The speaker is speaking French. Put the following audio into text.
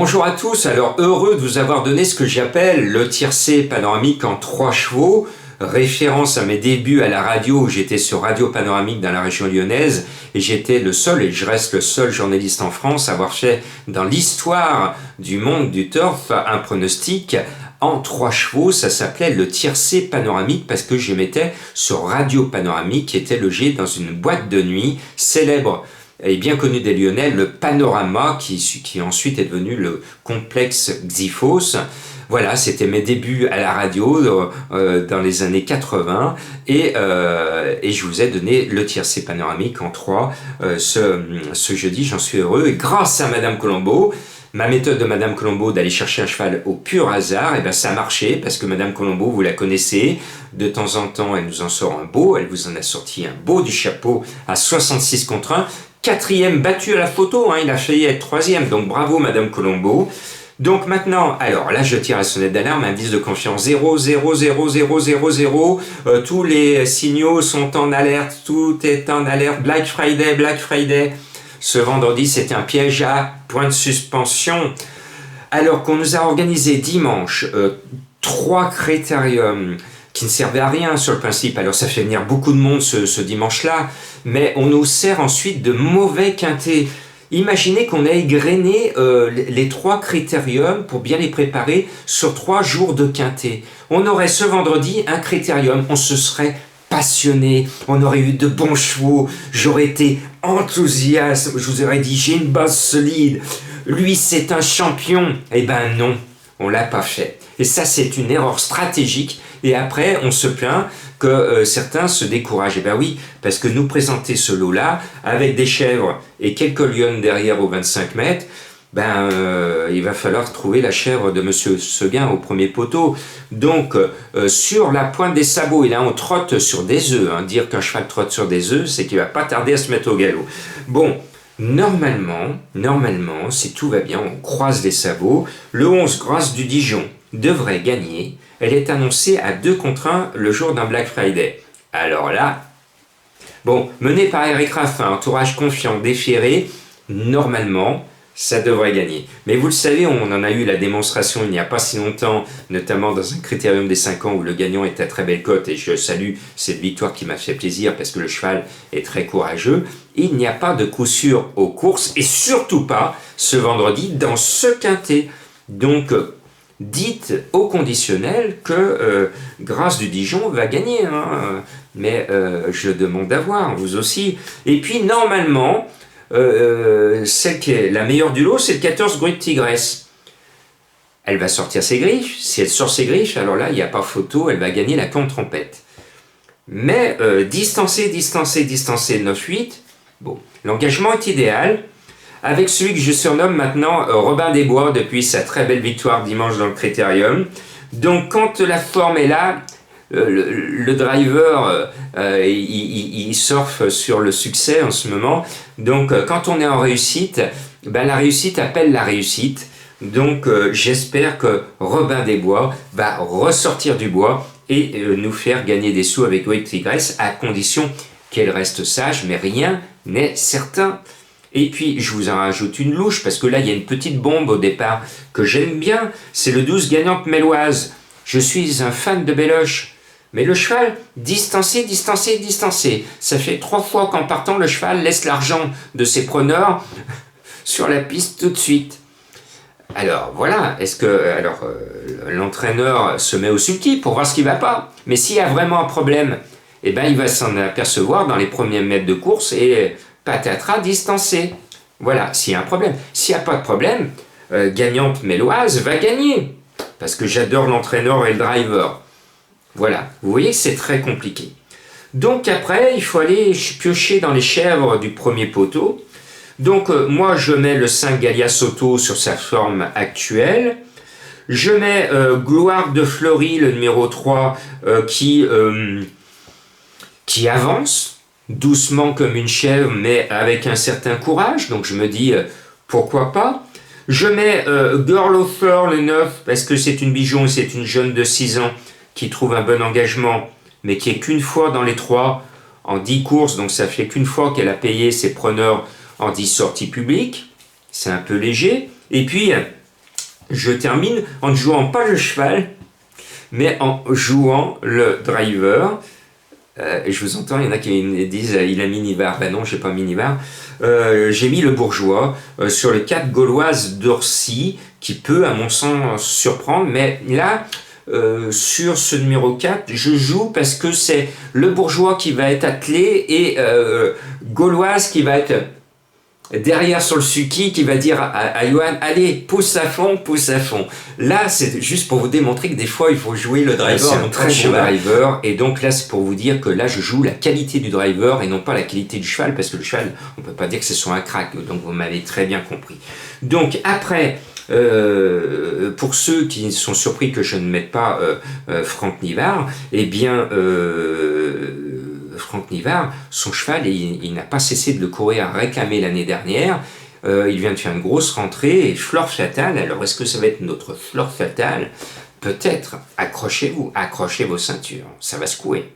Bonjour à tous, alors heureux de vous avoir donné ce que j'appelle le tiercé panoramique en 3 chevaux, référence à mes débuts à la radio où j'étais sur Radio Panoramique dans la région lyonnaise et j'étais le seul, et je reste le seul journaliste en France à avoir fait dans l'histoire du monde du turf un pronostic en 3 chevaux. Ça s'appelait le tiercé panoramique parce que je mettais sur Radio Panoramique qui était logé dans une boîte de nuit célèbre et bien connu des Lyonnais, le Panorama, qui ensuite est devenu le complexe Xyphos. Voilà, c'était mes débuts à la radio dans les années 80 et je vous ai donné le tiercé panoramique en 3 ce jeudi, j'en suis heureux. Et grâce à Madame Colombo, ma méthode de Madame Colombo d'aller chercher un cheval au pur hasard, et ben ça a marché parce que Madame Colombo, vous la connaissez, de temps en temps elle nous en sort un beau, elle vous en a sorti un beau du chapeau à 66 contre 1. 4e battu à la photo, il a failli être 3e, donc bravo Madame Colombo. Donc maintenant, alors là je tire la sonnette d'alarme, indice de confiance 0, 0, 0, 0, 0, 0, tous les signaux sont en alerte, tout est en alerte, Black Friday, Black Friday. Ce vendredi c'était un piège à point de suspension, alors qu'on nous a organisé dimanche 3 critériums qui ne servait à rien sur le principe. Alors ça fait venir beaucoup de monde ce dimanche-là, mais on nous sert ensuite de mauvais quintés. Imaginez qu'on a égrené les 3 critériums pour bien les préparer sur 3 jours de quintet. On aurait ce vendredi un critérium, on se serait passionné, on aurait eu de bons chevaux, j'aurais été enthousiaste, je vous aurais dit j'ai une base solide, lui c'est un champion. Eh ben non, on l'a pas fait. Et ça c'est une erreur stratégique. Et après, on se plaint que certains se découragent. Et ben oui, parce que nous présenter ce lot-là, avec des chèvres et quelques lionnes derrière aux 25 mètres, il va falloir trouver la chèvre de Monsieur Seguin au premier poteau. Donc, sur la pointe des sabots, et là on trotte sur des œufs. Dire qu'un cheval trotte sur des œufs, c'est qu'il va pas tarder à se mettre au galop. Bon, normalement, si tout va bien, on croise les sabots. Le 11, Grâce du Dijon, devrait gagner. Elle est annoncée à 2 contre 1 le jour d'un Black Friday. Alors là, bon, mené par Eric Raffin, entourage confiant, déféré, normalement, ça devrait gagner. Mais vous le savez, on en a eu la démonstration il n'y a pas si longtemps, notamment dans un critérium des 5 ans où le gagnant est à très belle cote, et je salue cette victoire qui m'a fait plaisir parce que le cheval est très courageux. Il n'y a pas de coup sûr aux courses, et surtout pas ce vendredi dans ce quintet. Donc, dites au conditionnel que Grâce du Dijon va gagner, mais je demande à voir, vous aussi. Et puis normalement, celle qui est la meilleure du lot, c'est le 14 Gruy de Tigresse. Elle va sortir ses griffes, si elle sort ses griffes, alors là il n'y a pas photo, elle va gagner la camp trompette. Mais distancer 9-8, bon, l'engagement est idéal. Avec celui que je surnomme maintenant Robin des Bois depuis sa très belle victoire dimanche dans le Critérium. Donc quand la forme est là, le driver il surfe sur le succès en ce moment. Donc quand on est en réussite, la réussite appelle la réussite. Donc j'espère que Robin des Bois va ressortir du bois et nous faire gagner des sous avec Gruy de Tigresse, à condition qu'elle reste sage, mais rien n'est certain. Et puis, je vous en rajoute une louche, parce que là, il y a une petite bombe au départ que j'aime bien, c'est le 12 Gagnante Méloise. Je suis un fan de Béloche. Mais le cheval, distancé. Ça fait 3 fois qu'en partant, le cheval laisse l'argent de ses preneurs sur la piste tout de suite. Alors, voilà, est-ce que l'entraîneur se met au sulky pour voir ce qui ne va pas? Mais s'il y a vraiment un problème, il va s'en apercevoir dans les premiers mètres de course et patatras distancé. Voilà, s'il y a un problème. S'il n'y a pas de problème, Gagnante Méloise va gagner. Parce que j'adore l'entraîneur et le driver. Voilà, vous voyez que c'est très compliqué. Donc après, il faut aller piocher dans les chèvres du premier poteau. Donc moi, je mets le 5 Galia Soto sur sa forme actuelle. Je mets Gloire de Fleury, le numéro 3, qui avance doucement comme une chèvre, mais avec un certain courage. Donc je me dis, pourquoi pas. Je mets Girl of Fleur, le 9, parce que c'est une bijon et c'est une jeune de 6 ans qui trouve un bon engagement, mais qui est qu'une fois dans les 3 en 10 courses. Donc ça fait qu'une fois qu'elle a payé ses preneurs en 10 sorties publiques. C'est un peu léger. Et puis, je termine en ne jouant pas le cheval, mais en jouant le driver. Et je vous entends, il y en a qui disent il a mis Nivard. Ben non, j'ai pas mis Nivard. J'ai mis le bourgeois sur le 4 gauloise d'Orsi, qui peut, à mon sens, surprendre. Mais là, sur ce numéro 4, je joue parce que c'est le bourgeois qui va être attelé et gauloise qui va être derrière sur le sulky, qui va dire à Johan, allez, pousse à fond, pousse à fond. Là, c'est juste pour vous démontrer que des fois, il faut jouer le driver. C'est un très bon driver. Et donc là, c'est pour vous dire que là, je joue la qualité du driver et non pas la qualité du cheval, parce que le cheval, on peut pas dire que ce soit un crack. Donc vous m'avez très bien compris. Donc après, pour ceux qui sont surpris que je ne mette pas Franck Nivard, eh bien... Franck Nivard, son cheval, il n'a pas cessé de le courir à réclamer l'année dernière. Il vient de faire une grosse rentrée et Flore Fatale. Alors, est-ce que ça va être notre Flore Fatale? Peut-être. Accrochez-vous, accrochez vos ceintures. Ça va secouer.